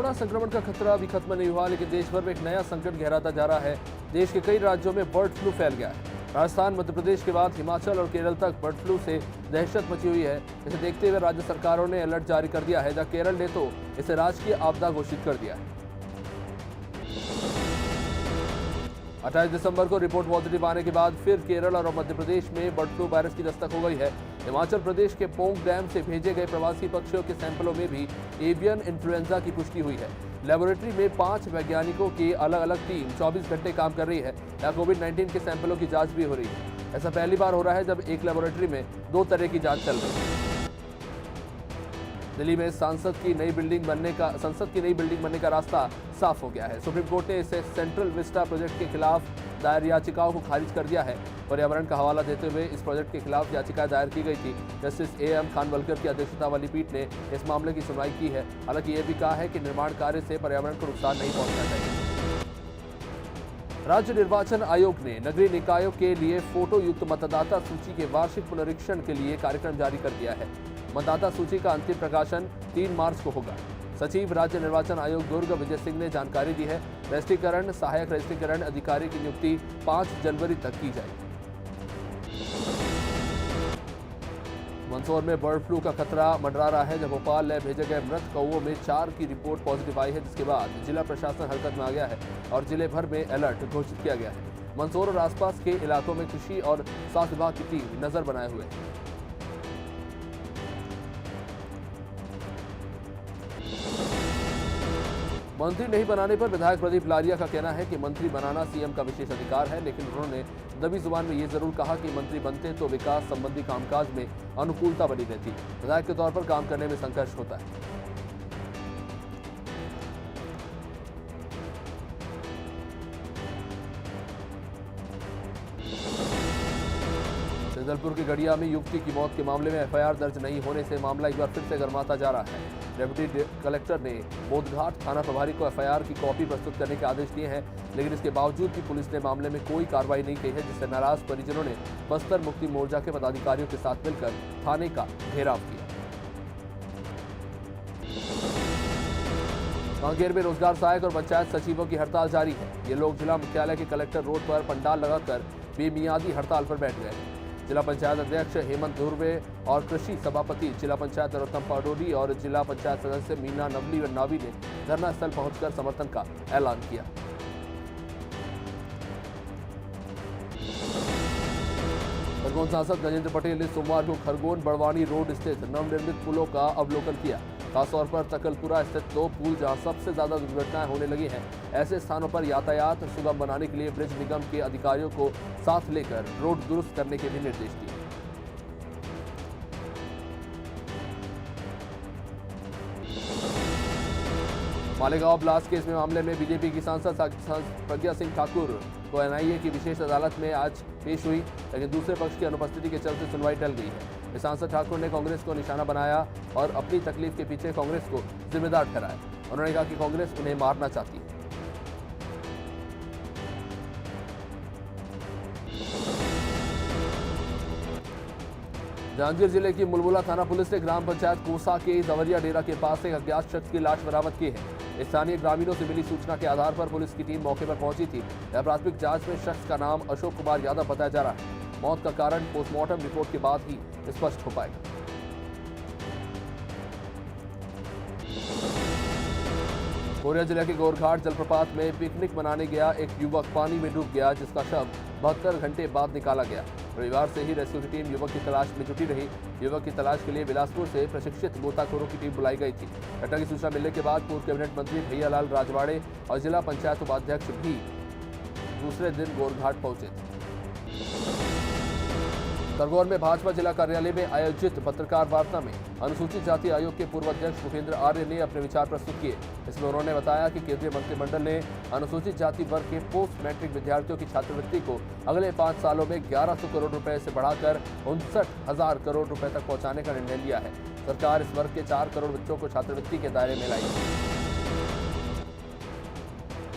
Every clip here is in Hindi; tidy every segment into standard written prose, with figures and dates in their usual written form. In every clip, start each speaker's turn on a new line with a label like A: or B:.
A: कोरोना संक्रमण का खतरा अभी खत्म नहीं हुआ, लेकिन देश भर में एक नया संकट गहराता जा रहा है। देश के कई राज्यों में बर्ड फ्लू फैल गया है। राजस्थान, मध्य प्रदेश के बाद हिमाचल और केरल तक बर्ड फ्लू से दहशत मची हुई है। इसे देखते हुए राज्य सरकारों ने अलर्ट जारी कर दिया है, जहां केरल ने तो इसे राजकीय आपदा घोषित कर दिया है। 28 दिसंबर को रिपोर्ट पॉजिटिव आने के बाद फिर केरल और मध्य प्रदेश में बर्ड फ्लू वायरस की दस्तक हो गई है। हिमाचल प्रदेश के पोंग डैम से भेजे गए प्रवासी पक्षियों के सैंपलों में भी एवियन इन्फ्लुएंजा की पुष्टि हुई है। लेबोरेटरी में 5 वैज्ञानिकों की अलग अलग टीम 24 घंटे काम कर रही है। यहाँ कोविड-19 के सैंपलों की जांच भी हो रही है। ऐसा पहली बार हो रहा है जब एक लेबोरेटरी में 2 तरह की जांच चल रही है। दिल्ली में संसद की नई बिल्डिंग बनने का रास्ता साफ हो गया है। सुप्रीम कोर्ट ने इसे सेंट्रल विस्टा प्रोजेक्ट के खिलाफ दायर याचिकाओं को खारिज कर दिया है। पर्यावरण का हवाला देते हुए इस प्रोजेक्ट के खिलाफ याचिका दायर की गई थी। जस्टिस AM खानवलकर की अध्यक्षता वाली पीठ ने इस मामले की सुनवाई की है। हालांकि यह भी कहा है कि निर्माण कार्य से पर्यावरण को नुकसान नहीं पहुंचना चाहिए। राज्य निर्वाचन आयोग ने नगरीय निकायों के लिए फोटो युक्त मतदाता सूची के वार्षिक पुनरीक्षण के लिए कार्यक्रम जारी कर दिया है। मतदाता सूची का अंतिम प्रकाशन 3 मार्च को होगा। सचिव राज्य निर्वाचन आयोग दुर्ग विजय सिंह ने जानकारी दी है। रजिस्ट्रीकरण सहायक रजिस्ट्रीकरण अधिकारी की नियुक्ति 5 जनवरी तक की जाएगी। मंदसौर में बर्ड फ्लू का खतरा मंडरा रहा है, जब भोपाल ले भेजे गए मृत कौओं में 4 की रिपोर्ट पॉजिटिव आई है, जिसके बाद जिला प्रशासन हरकत में आ गया है और जिले भर में अलर्ट घोषित किया गया है। मंदसौर और आसपास के इलाकों में कृषि और स्वास्थ्य विभाग की टीम नजर बनाए हुए है। मंत्री नहीं बनाने पर विधायक प्रदीप लारिया का कहना है कि मंत्री बनाना सीएम का विशेष अधिकार है, लेकिन उन्होंने दबी जुबान में ये जरूर कहा कि मंत्री बनते तो विकास संबंधी कामकाज में अनुकूलता बनी रहती। विधायक के तौर पर काम करने में संघर्ष होता है। जबलपुर के गड़िया में युवती की मौत के मामले में FIR दर्ज नहीं होने से मामला एक बार फिर से गर्माता जा रहा है। डेप्यूटी कलेक्टर ने बोधघाट थाना प्रभारी को FIR की कॉपी प्रस्तुत करने के आदेश दिए हैं, लेकिन इसके बावजूद भी पुलिस ने मामले में कोई कार्रवाई नहीं की है, जिससे नाराज परिजनों ने बस्तर मुक्ति मोर्चा के पदाधिकारियों के साथ मिलकर थाने का घेराव किया। कांकेर में रोजगार सहायक और पंचायत सचिवों की हड़ताल जारी है। ये लोग जिला मुख्यालय के कलेक्टर रोड पर पंडाल लगाकर बेमियादी हड़ताल पर बैठ गए। जिला पंचायत अध्यक्ष हेमंत धुर्वे और कृषि सभापति जिला पंचायत नरोत्तम पाडोडी और जिला पंचायत सदस्य मीना नवली नावी ने धरना स्थल पहुंचकर समर्थन का ऐलान किया। खरगोन सांसद गजेंद्र पटेल ने सोमवार को खरगोन बड़वानी रोड स्थित नवनिर्मित पुलों का अवलोकन किया। खासतौर पर तकलपुरा स्थित 2 पुल जहां सबसे ज्यादा दुर्घटनाएं होने लगी हैं, ऐसे स्थानों पर यातायात सुगम बनाने के लिए ब्रिज निगम के अधिकारियों को साथ लेकर रोड दुरुस्त करने के भी निर्देश दिए। मालेगांव ब्लास्ट केस में मामले में बीजेपी की सांसद प्रज्ञा सिंह ठाकुर को NIA की विशेष अदालत में आज पेश हुई, लेकिन दूसरे पक्ष की अनुपस्थिति के चलते सुनवाई टल गई है। सांसद ठाकुर ने कांग्रेस को निशाना बनाया और अपनी तकलीफ के पीछे कांग्रेस को जिम्मेदार ठहराया। उन्होंने कहा कि कांग्रेस उन्हें मारना चाहती है। जांजगीर जिले की मुलमुला थाना पुलिस ने ग्राम पंचायत कोसा के दवरिया डेरा के पास एक अज्ञात शख्स की लाश बरामद की है। स्थानीय ग्रामीणों से मिली सूचना के आधार पर पुलिस की टीम मौके पर पहुंची थी। प्राथमिक जांच में शख्स का नाम अशोक कुमार यादव बताया जा रहा है। मौत का कारण पोस्टमार्टम रिपोर्ट के बाद ही स्पष्ट हो पाएगा। कोरिया जिले के गोरघाट जलप्रपात में पिकनिक मनाने गया एक युवक पानी में डूब गया, जिसका शव 72 घंटे बाद निकाला गया। रविवार से ही रेस्क्यू की टीम युवक की तलाश में जुटी रही। युवक की तलाश के लिए बिलासपुर से प्रशिक्षित गोताखोरों की टीम बुलाई गई थी। घटना की सूचना मिलने के बाद पूर्व कैबिनेट मंत्री भैयालाल राजवाड़े और जिला पंचायत उपाध्यक्ष भी दूसरे दिन गोरघाट पहुंचे थे। खरगोन में भाजपा जिला कार्यालय में आयोजित पत्रकार वार्ता में अनुसूचित जाति आयोग के पूर्व अध्यक्ष भूपेंद्र आर्य ने अपने विचार प्रस्तुत किए। इसमें उन्होंने बताया कि केंद्रीय मंत्रिमंडल ने अनुसूचित जाति वर्ग के पोस्ट मैट्रिक विद्यार्थियों की छात्रवृत्ति को अगले 5 सालों में 1100 करोड़ रुपए से बढ़ाकर 59,000 करोड़ रुपए तक पहुंचाने का निर्णय लिया है। सरकार इस वर्ग के 4 करोड़ बच्चों को छात्रवृत्ति के दायरे में लाई।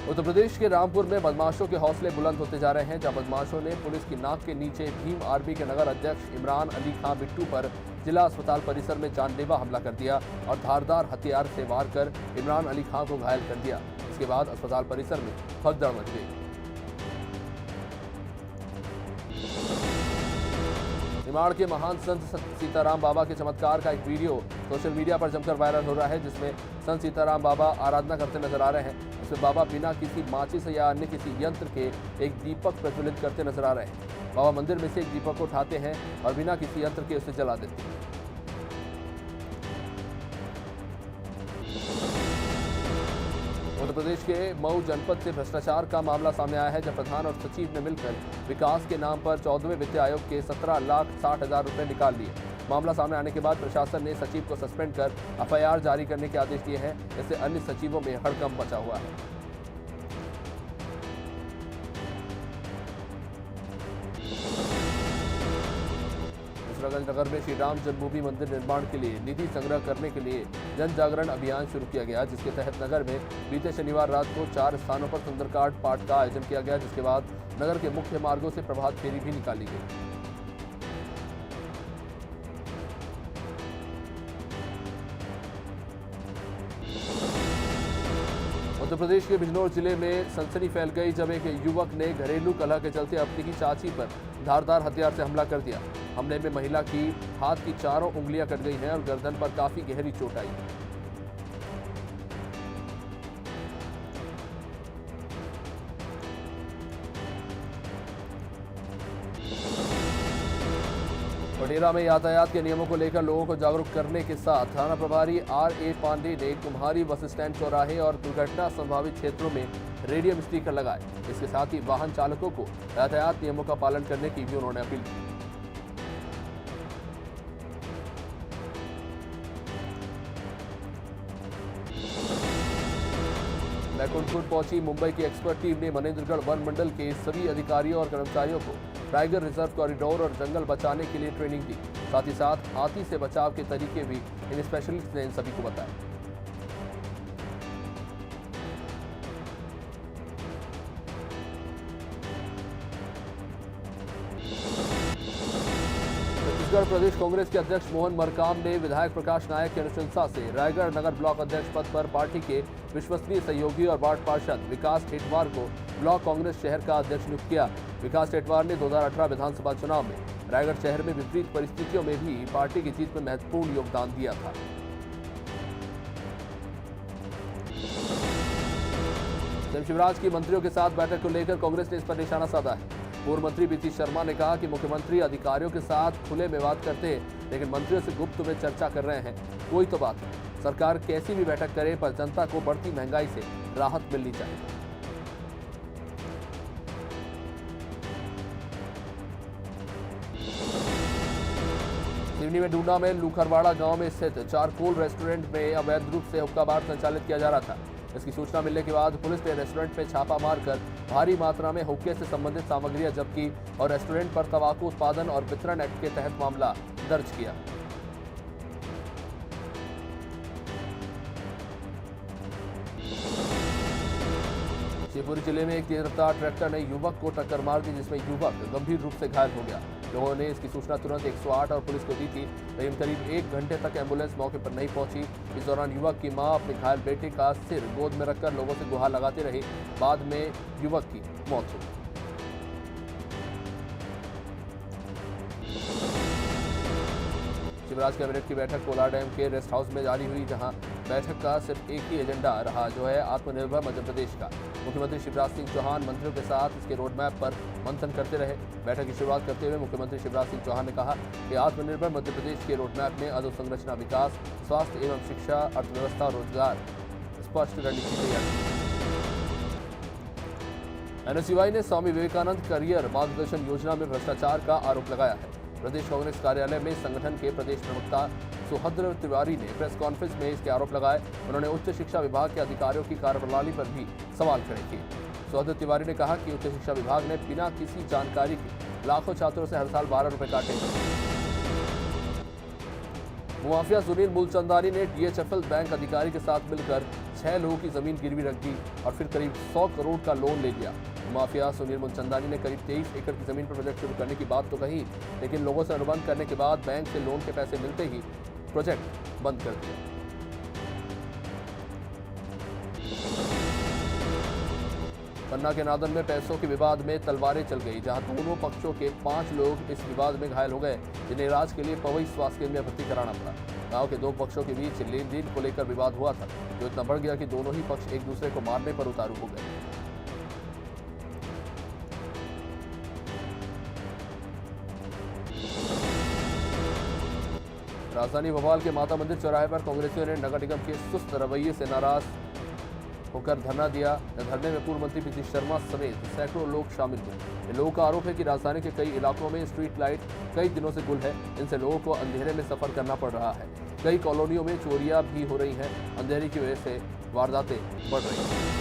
A: उत्तर प्रदेश के रामपुर में बदमाशों के हौसले बुलंद होते जा रहे हैं, जहां बदमाशों ने पुलिस की नाक के नीचे भीम आर्मी के नगर अध्यक्ष इमरान अली खां बिट्टू पर जिला अस्पताल परिसर में जानलेवा हमला कर दिया और धारदार हथियार से वार कर इमरान अली खां को घायल कर दिया। इसके बाद अस्पताल परिसर में भगदड़ मच गई। निमाड़ के महान संत सीताराम बाबा के चमत्कार का एक वीडियो सोशल मीडिया पर जमकर वायरल हो रहा है, जिसमें संत सीताराम बाबा आराधना करते नजर आ रहे हैं। इसमें बाबा बिना किसी माचिस या अन्य किसी यंत्र के एक दीपक प्रज्वलित करते नजर आ रहे हैं। बाबा मंदिर में से एक दीपक को उठाते हैं और बिना किसी यंत्र के उसे जला देते हैं। उत्तर प्रदेश के मऊ जनपद से भ्रष्टाचार का मामला सामने आया है, जब प्रधान और सचिव ने मिलकर विकास के नाम पर 14वें वित्त आयोग के 17,60,000 रुपए निकाल लिए। मामला सामने आने के बाद प्रशासन ने सचिव को सस्पेंड कर एफआईआर जारी करने के आदेश दिए हैं। इससे अन्य सचिवों में हड़कंप मचा हुआ है। दूसरागंज नगर में श्री राम जन्मभूमि मंदिर निर्माण के लिए निधि संग्रह करने के लिए जन जागरण अभियान शुरू किया गया, जिसके तहत नगर में बीते शनिवार रात को 4 स्थानों पर सुंदरकांड पाठ का आयोजन किया गया, जिसके बाद नगर के मुख्य मार्गों से प्रभात फेरी भी निकाली गई। उत्तर प्रदेश के बिजनौर जिले में सनसनी फैल गई, जब एक युवक ने घरेलू कलह के चलते अपनी की चाची पर धारदार हथियार से हमला कर दिया। हमले में महिला की हाथ की चारों उंगलियां कट गई हैं और गर्दन पर काफी गहरी चोट आई। बडेरा में यातायात के नियमों को लेकर लोगों को जागरूक करने के साथ थाना प्रभारी आर.ए. पांडे ने कुम्हारी बस स्टैंड चौराहे और दुर्घटना संभावित क्षेत्रों में रेडियम स्टिकर लगाए। इसके साथ ही वाहन चालकों को यातायात नियमों का पालन करने की भी उन्होंने अपील की। बैकुंठपुर पहुंची मुंबई की एक्सपर्ट टीम ने मनेंद्रगढ़ वन मंडल के सभी अधिकारियों और कर्मचारियों को टाइगर रिजर्व कॉरिडोर और जंगल बचाने के लिए ट्रेनिंग दी। साथ ही साथ हाथी से बचाव के तरीके भी इन स्पेशलिस्ट ने इन सभी को बताए। छत्तीसगढ़ प्रदेश कांग्रेस के अध्यक्ष मोहन मरकाम ने विधायक प्रकाश नायक की अनुशंसा से रायगढ़ नगर ब्लॉक अध्यक्ष पद पर पार्टी के विश्वसनीय सहयोगी और वार्ड पार्षद विकास टेटवार को ब्लॉक कांग्रेस शहर का अध्यक्ष नियुक्त किया। विकास टेटवार ने 2018 विधानसभा चुनाव में रायगढ़ शहर में विपरीत परिस्थितियों में भी पार्टी की जीत में महत्वपूर्ण योगदान दिया था। सीएम शिवराज की मंत्रियों के साथ बैठक को लेकर कांग्रेस ने इस पर निशाना साधा है। पूर्व मंत्री बीती शर्मा ने कहा कि मुख्यमंत्री अधिकारियों के साथ खुले में बात करते हैं, लेकिन मंत्रियों से गुप्त में चर्चा कर रहे हैं। कोई तो बात है, सरकार कैसी भी बैठक करे, पर जनता को बढ़ती महंगाई से राहत मिलनी चाहिए। सिवनी में डूना में लूखरवाड़ा गांव में स्थित चारकोल रेस्टोरेंट में अवैध रूप से हुक्का बार संचालित किया जा रहा था। इसकी सूचना मिलने के बाद पुलिस ने रेस्टोरेंट में छापा मारकर भारी मात्रा में हुक्के से संबंधित सामग्रियां जब्त की और रेस्टोरेंट पर तंबाकू उत्पादन और वितरण एक्ट के तहत मामला दर्ज किया। शिवपुरी जिले में एक तेज रफ्तार ट्रैक्टर ने युवक को टक्कर मार दी, जिसमें युवक गंभीर रूप से घायल हो गया। लोगों ने इसकी सूचना तुरंत 108 और पुलिस को दी थी, लेकिन करीब 1 घंटे तक एम्बुलेंस मौके पर नहीं पहुंची। इस दौरान युवक की मां अपने घायल बेटे का सिर गोद में रखकर लोगों से गुहार लगाती रही। बाद में युवक की मौत हो गई। शिवराज कैबिनेट की बैठक कोलार डैम के रेस्ट हाउस में जारी हुई, जहां बैठक का सिर्फ एक ही एजेंडा रहा, जो है आत्मनिर्भर मध्य प्रदेश का। मुख्यमंत्री शिवराज सिंह चौहान मंत्रियों के साथ इसके रोड मैप पर मंथन करते रहे। बैठक की शुरुआत करते हुए मुख्यमंत्री शिवराज सिंह चौहान ने कहा कि आत्मनिर्भर मध्य प्रदेश के रोड मैप में अधोसंरचना विकास, स्वास्थ्य एवं शिक्षा, अर्थव्यवस्था और रोजगार स्पष्ट रणनीति तैयार की। एनएसयूआई ने स्वामी विवेकानंद करियर मार्गदर्शन योजना में भ्रष्टाचार का आरोप लगाया है। प्रदेश कांग्रेस कार्यालय में संगठन के प्रदेश प्रवक्ता सुहद्र तिवारी ने प्रेस कॉन्फ्रेंस में इसके आरोप लगाए। उन्होंने उच्च शिक्षा विभाग के अधिकारियों की कार्यप्रणाली पर भी सवाल खड़े किए। सुहद्र तिवारी ने कहा कि उच्च शिक्षा विभाग ने बिना किसी जानकारी के लाखों छात्रों से हर साल 12 रुपए काटे। मुआफिया सुनील मूलचंदानी ने डीएचएफएल बैंक अधिकारी के साथ मिलकर 6 लोगों की जमीन गिरवी रख दी और फिर करीब 100 करोड़ का लोन ले लिया। माफिया सुनील मुलचंदानी ने करीब 23 एकड़ की जमीन पर प्रोजेक्ट शुरू करने की बात तो कही, लेकिन लोगों से अनुबंध करने के बाद बैंक से लोन के पैसे मिलते ही प्रोजेक्ट बंद कर दिया। पन्ना के नादन में पैसों के विवाद में तलवारें चल गई, जहां दोनों पक्षों के 5 लोग इस विवाद में घायल हो गए, जिन्हें इलाज के लिए पवई स्वास्थ्य केंद्र में भर्ती कराना पड़ा। गांव के दो पक्षों के बीच लेन देन को लेकर विवाद हुआ था, जो इतना बढ़ गया कि दोनों ही पक्ष एक दूसरे को मारने पर उतारू हो गए। राजधानी भोपाल के माता मंदिर चौराहे पर कांग्रेसियों ने नगर निगम के सुस्त रवैये से नाराज होकर धरना दिया। धरने में पूर्व मंत्री पीसी शर्मा समेत सैकड़ों लोग शामिल हुए। लोगों का आरोप है कि राजधानी के कई इलाकों में स्ट्रीट लाइट कई दिनों से गुल है, इनसे लोगों को अंधेरे में सफर करना पड़ रहा है। कई कॉलोनियों में चोरियां भी हो रही हैं, अंधेरे की वजह से वारदातें बढ़ रही हैं।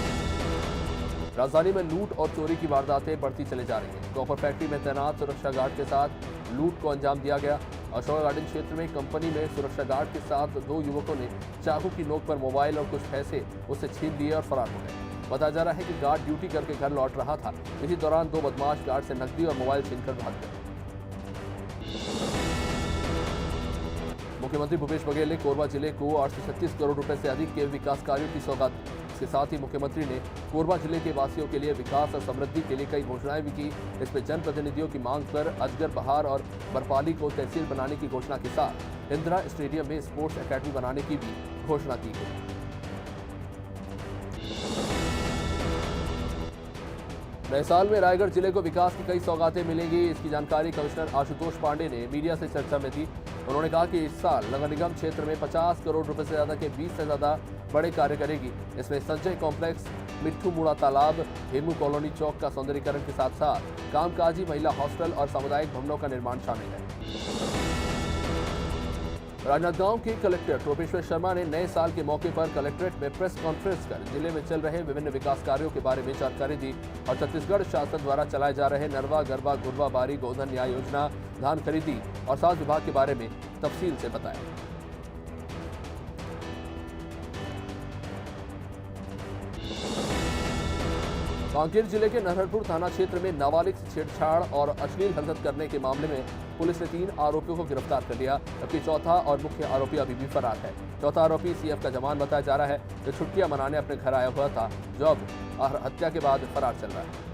A: राजधानी में लूट और चोरी की वारदातें बढ़ती चली जा रही हैं। कॉपर फैक्ट्री में तैनात सुरक्षा गार्ड के साथ लूट को अंजाम दिया गया। अशोका गार्डन क्षेत्र में कंपनी में सुरक्षा गार्ड के साथ 2 युवकों ने चाकू की नोक पर मोबाइल और कुछ पैसे उससे छीन लिए और फरार हो गए। बताया जा रहा है कि गार्ड ड्यूटी करके घर लौट रहा था। इसी दौरान 2 बदमाश गार्ड से नकदी और मोबाइल छीनकर भाग गए। मुख्यमंत्री भूपेश बघेल ने कोरबा जिले को 836 करोड़ रुपए से अधिक के विकास कार्यों की सौगात दी। इसके साथ ही मुख्यमंत्री ने कोरबा जिले के वासियों के लिए विकास और समृद्धि के लिए कई घोषणाएं भी की। इसमें जनप्रतिनिधियों की मांग पर अजगर बहार और बरपाली को तहसील बनाने की घोषणा के साथ इंदिरा स्टेडियम में स्पोर्ट्स एकेडमी बनाने की भी घोषणा की गई। नए साल में रायगढ़ जिले को विकास की कई सौगातें मिलेंगी। इसकी जानकारी कमिश्नर आशुतोष पांडे ने मीडिया से चर्चा में दी। उन्होंने कहा कि इस साल नगर निगम क्षेत्र में 50 करोड़ रुपए से ज्यादा के 20 से ज्यादा बड़े कार्य करेगी। इसमें संजय कॉम्प्लेक्स, मिट्ठू मुड़ा तालाब, हेमू कॉलोनी चौक का सौंदर्यीकरण के साथ साथ कामकाजी महिला हॉस्टल और सामुदायिक भवनों का निर्माण शामिल है। राजनांदगांव के कलेक्टर टोपेश्वर शर्मा ने नए साल के मौके पर कलेक्ट्रेट में प्रेस कॉन्फ्रेंस कर जिले में चल रहे विभिन्न विकास कार्यों के बारे में जानकारी दी और छत्तीसगढ़ शासन द्वारा चलाए जा रहे नरवा, गरबा, गुरबा, बारी, गोधन न्याय योजना, धान खरीदी और सात विभाग के बारे में तफसील से बताया। कांकेर जिले के नरहरपुर थाना क्षेत्र में नाबालिग से छेड़छाड़ और अश्लील हरकत करने के मामले में पुलिस ने 3 आरोपियों को गिरफ्तार कर लिया, जबकि चौथा और मुख्य आरोपी अभी भी फरार है। चौथा आरोपी सीएफ का जवान बताया जा रहा है, जो छुट्टियां मनाने अपने घर आया हुआ था, जो अब हत्या के बाद फरार चल रहा है।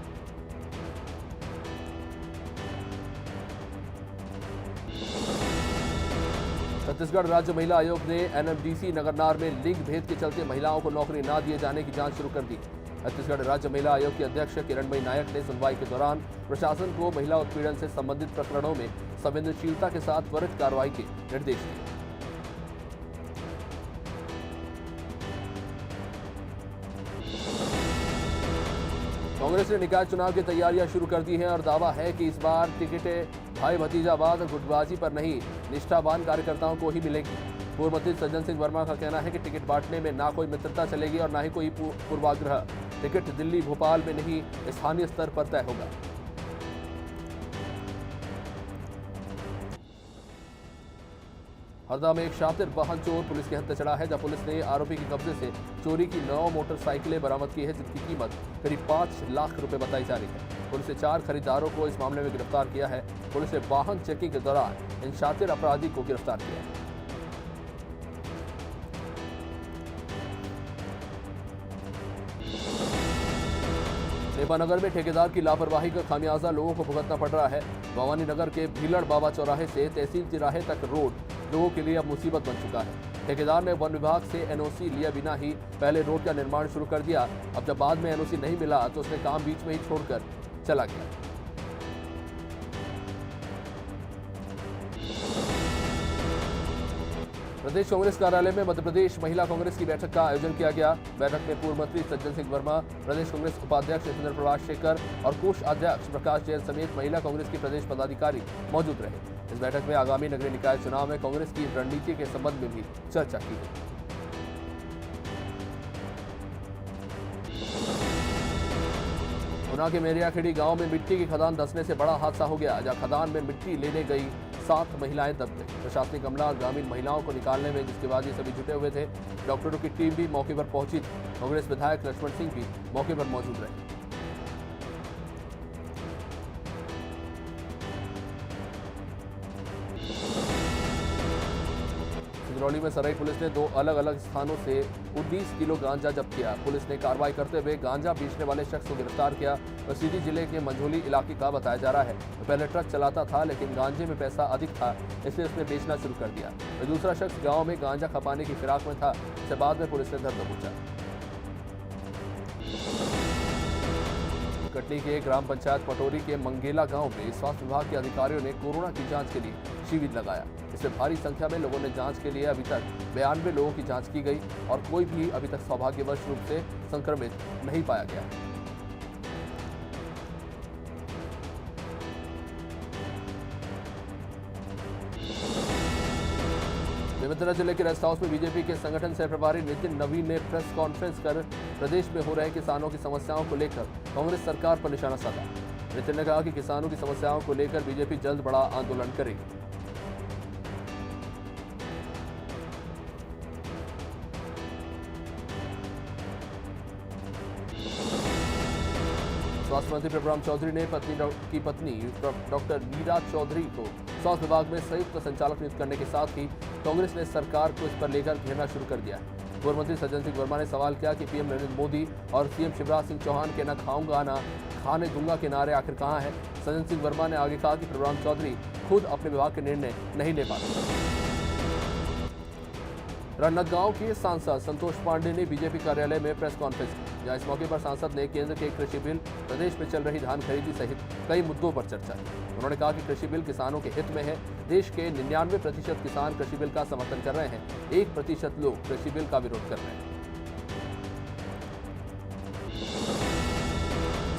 A: छत्तीसगढ़ राज्य महिला आयोग ने एनएमडीसी नगरनार में लिंग भेद के चलते महिलाओं को नौकरी न दिए जाने की जांच शुरू कर दी। छत्तीसगढ़ राज्य महिला आयोग के अध्यक्ष किरणमयी नायक ने सुनवाई के दौरान प्रशासन को महिला उत्पीड़न से संबंधित प्रकरणों में संवेदनशीलता के साथ त्वरित कार्रवाई के निर्देश दिए। कांग्रेस ने निकाय चुनाव की तैयारियां शुरू कर दी हैं और दावा है कि इस बार टिकटें भाई भतीजावाद और गुटबाजी पर नहीं, निष्ठावान कार्यकर्ताओं को ही मिलेगी। पूर्व मंत्री सज्जन सिंह वर्मा का कहना है कि टिकट बांटने में ना कोई मित्रता चलेगी और ना ही कोई पूर्वाग्रह। टिकट दिल्ली, भोपाल में नहीं, स्थानीय स्तर पर तय होगा। हरदा में एक शातिर वाहन चोर पुलिस के हत्थे चढ़ा है, जब पुलिस ने आरोपी के कब्जे से चोरी की 9 मोटरसाइकिलें बरामद की है, जिनकी कीमत करीब 5 लाख रुपए बताई जा रही है। पुलिस ने 4 खरीदारों को इस मामले में गिरफ्तार किया है। पुलिस ने वाहन चेकिंग के दौरान इन शातिर अपराधी को गिरफ्तार किया है। नेपानगर में ठेकेदार की लापरवाही का खामियाजा लोगों को भुगतना पड़ रहा है। भवानी नगर के भीलड़ बाबा चौराहे से तहसील तिराहे तक रोड लोगों के लिए अब मुसीबत बन चुका है। ठेकेदार ने वन विभाग से एनओसी लिया बिना ही पहले रोड का निर्माण शुरू कर दिया। अब जब बाद में एनओसी नहीं मिला तो उसने काम बीच में ही छोड़कर चला गया। प्रदेश कांग्रेस कार्यालय में मध्य प्रदेश महिला कांग्रेस की बैठक का आयोजन किया गया। बैठक में पूर्व मंत्री सज्जन सिंह वर्मा, प्रदेश कांग्रेस उपाध्यक्ष सुंदर प्रभाष शेखर और कोषाध्यक्ष प्रकाश जैन समेत महिला कांग्रेस के प्रदेश पदाधिकारी मौजूद रहे। इस बैठक में आगामी नगरीय निकाय चुनाव में कांग्रेस की रणनीति के संबंध में भी चर्चा की गई। गुना के मेरियाखेड़ी गांव में मिट्टी की खदान धंसने से बड़ा हादसा हो गया, जहां खदान में मिट्टी लेने गई 7 महिलाएं दब गई। प्रशासनिक अमला ग्रामीण महिलाओं को निकालने में जिसके बाद ये सभी जुटे हुए थे। डॉक्टरों की टीम भी मौके पर पहुंची थी। कांग्रेस विधायक लक्ष्मण सिंह भी मौके पर मौजूद रहे। करौली में सराय पुलिस ने 2 अलग-अलग स्थानों से 19 किलो गांजा जब्त किया। पुलिस ने कार्रवाई करते हुए गांजा बेचने वाले शख्स को गिरफ्तार किया। वह सीधी जिले के मंझोली इलाके का बताया जा रहा है। तो पहले ट्रक चलाता था, लेकिन गांजे में पैसा अधिक था, इसलिए उसने बेचना शुरू कर दिया। तो दूसरा शख्स गाँव में गांजा खपाने की फिराक में था, जिसे बाद में पुलिस ने धर दबोचा। कटनी के ग्राम पंचायत पटोरी के मंगेला गांव में स्वास्थ्य विभाग के अधिकारियों ने कोरोना की जांच के लिए शिविर लगाया। इससे भारी संख्या में लोगों ने जांच के लिए अभी तक 92 लोगों की जांच की गई और कोई भी अभी तक सौभाग्यवश रूप से संक्रमित नहीं पाया गया। बेमेतरा जिले के रेस्ट हाउस में बीजेपी के संगठन से प्रभारी नितिन नवीन ने प्रेस कॉन्फ्रेंस कर प्रदेश में हो रहे किसानों की समस्याओं को लेकर कांग्रेस सरकार पर निशाना साधा। नितिन ने कहा कि किसानों की समस्याओं को लेकर बीजेपी जल्द बड़ा आंदोलन करेगी। स्वास्थ्य मंत्री प्रभुराम चौधरी ने पत्नी डॉक्टर नीरा चौधरी को स्वास्थ्य विभाग में संयुक्त संचालक नियुक्त करने के साथ ही कांग्रेस ने सरकार को इस पर लेकर घेरना शुरू कर दिया है। पूर्व मंत्री सज्जन सिंह वर्मा ने सवाल किया कि पीएम नरेंद्र मोदी और सीएम शिवराज सिंह चौहान के न खाऊंगा न खाने दूंगा के नारे आखिर कहां हैं। सज्जन सिंह वर्मा ने आगे कहा कि प्रभुराम चौधरी खुद अपने विभाग के निर्णय नहीं ले पाते। राजनांदगांव के सांसद संतोष पांडे ने बीजेपी कार्यालय में प्रेस कॉन्फ्रेंस की, जहां इस मौके पर सांसद ने केंद्र के कृषि बिल, प्रदेश में चल रही धान खरीदी सहित कई मुद्दों पर चर्चा की। उन्होंने कहा कि कृषि बिल किसानों के हित में है। देश के 99% किसान कृषि बिल का समर्थन कर रहे हैं, 1% लोग कृषि बिल का विरोध कर रहे हैं।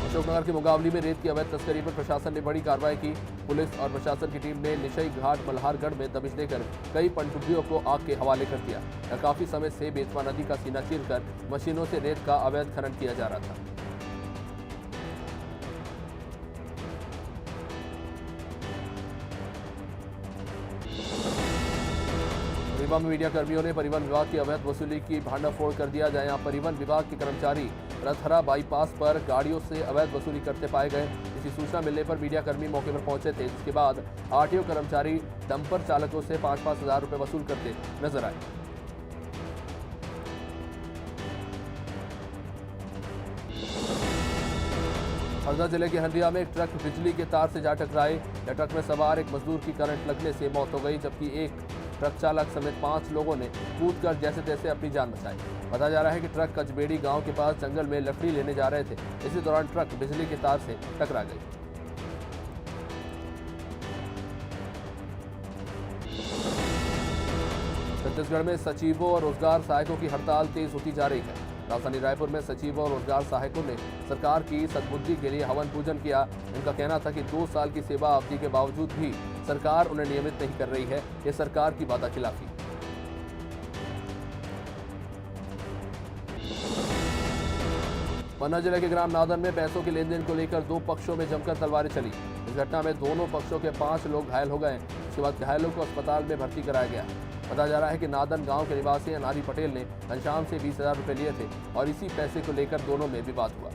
A: अशोकनगर के मुगावली में रेत की अवैध तस्करी पर प्रशासन ने बड़ी कार्रवाई की। पुलिस और प्रशासन की टीम ने निशई घाट मल्हारगढ़ में दबिश देकर कई पनडुब्बियों को आग के हवाले कर दिया। काफी समय से बेतवा नदी का सीना चीरकर मशीनों से रेत का अवैध खनन किया जा रहा था। रीवा में मीडिया कर्मियों ने परिवहन विभाग की अवैध वसूली की भांडाफोड़ कर दिया। जहां परिवहन विभाग के कर्मचारी रथहरा बाईपास पर गाड़ियों से अवैध वसूली करते पाए गए। इसी सूचना मिलने पर मीडिया कर्मी मौके पर पहुंचे थे, जिसके बाद आरटीओ कर्मचारी डंपर चालकों से 5-5 हजार रुपए वसूल करते नजर आए। हरदा जिले के हंडिया में एक ट्रक बिजली के तार से जा टकराए। ट्रक में सवार एक मजदूर की करंट लगने से मौत हो गई, जबकि एक ट्रक चालक समेत 5 लोगों ने कूदकर जैसे तैसे अपनी जान बचाई। बताया जा रहा है कि ट्रक कचबेड़ी गांव के पास जंगल में लकड़ी लेने जा रहे थे। इसी दौरान ट्रक बिजली के तार से टकरा गई। छत्तीसगढ़ में सचिवों और रोजगार सहायकों की हड़ताल तेज होती जा रही है। राजधानी रायपुर में सचिवों और रोजगार सहायकों ने सरकार की सद्बुद्धि के लिए हवन पूजन किया। इनका कहना था कि 2 साल की सेवा अवधि के बावजूद भी सरकार उन्हें नियमित नहीं कर रही है। ये सरकार की वादाखिलाफी। पन्ना जिले के ग्राम नादन में पैसों के लेन देन को लेकर 2 पक्षों में जमकर तलवारें चली। इस घटना में दोनों पक्षों के 5 लोग घायल हो गए। इसके बाद घायलों को अस्पताल में भर्ती कराया गया। बताया जा रहा है कि नादन गांव के निवासी अनारी पटेल ने घनश्याम से 20,000 रुपए लिए थे और इसी पैसे को लेकर दोनों में विवाद हुआ।